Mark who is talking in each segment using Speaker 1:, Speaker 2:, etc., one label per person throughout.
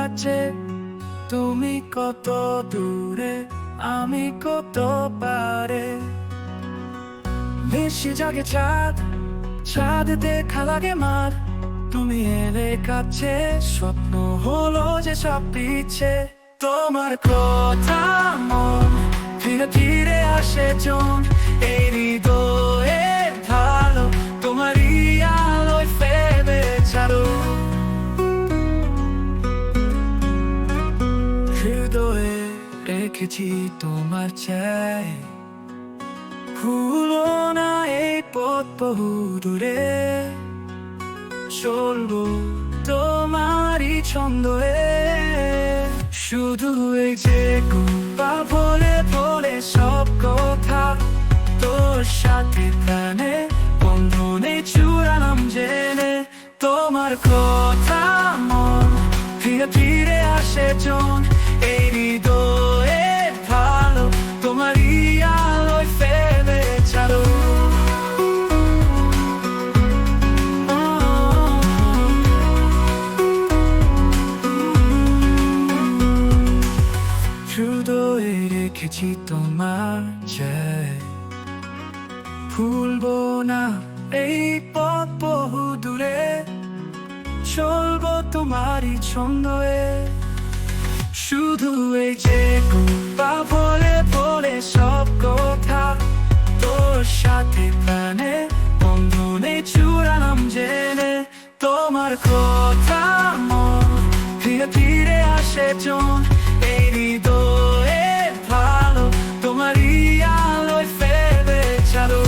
Speaker 1: আছে, তুমি কত দূরে আমি কত পারে। বেশি জাগে চাঁদ, চাঁদ দেখা লাগে মার, তুমি এলে কাছে, স্বপ্ন হলো যে সব পিছে। তোমার কথা মন ধীরে ধীরে আসে জন, এই হৃদয়ে ভালো তোমারই আলোয় ফেলে ছাড়ো। হৃদয়ে রেখেছি তোমার চাই, ভুলো না এই পথ বহু দূরে, চলবো তোমারই ছন্দে। শুধু এই যে গল্পা বলে বলে সব কথা, তোর সাথে প্রাণে বন্ধনে চূড়ালাম জেনে। তোমার কথা মন ধীরে ধীরে আসে জন, এই হৃদয়ে ভালো তোমারই আলোয় ফেলে ছাড়ো। হৃদয়ে রেখেছি তোমার চাই, ভুলবো না এই পথ বহু দূরে, চলবো তোমারই ছন্দে। শুধু এই যে গল্পা বলে বলে সব কথা, তোর সাথে প্রাণে বন্ধনে চূড়ালাম জেনে। তোমার কথা মন ধীরে ধীরে আসে জন, এই হৃদয়ে ভালো তোমারই আলোয় ফেলে ছাড়ো।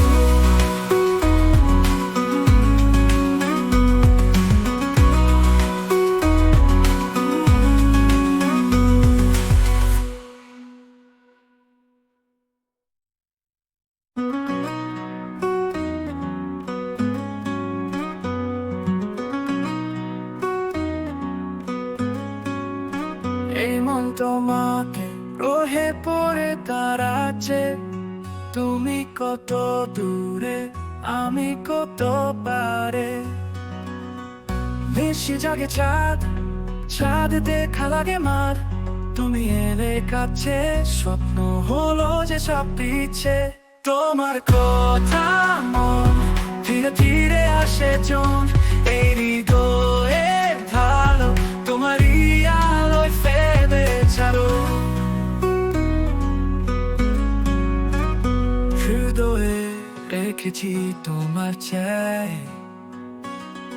Speaker 1: এই মন তোমাকে রোহে পড়ে দাঁড়াচ্ছে, তুমি কত দূরে আমি কত পারে। বেশি জাগে চাঁদ, চাঁদ দেখা লাগে মার, তুমি এলে কাছে, স্বপ্ন হলো যে সব পিছে। তোমার কথা মন ধীরে ধীরে আসে জন, এই হৃদয়ে ভালো তোমারই আলোয় ফেলে ছাড়ো। হৃদয়ে রেখেছি তোমার চাই,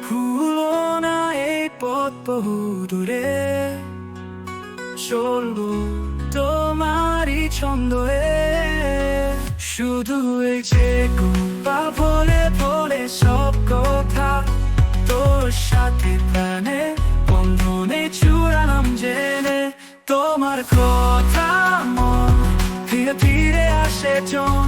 Speaker 1: ভুলো না এই পথ বহু দূরে, চলবো তোমারই ছন্দে। শুধু এই যে গল্পা বলে বলে সব কথা, তোর সাথে প্রাণে বন্ধনে চূড়ালাম জেনে। তোমার কথা মন ধীরে ধীরে আসে জন,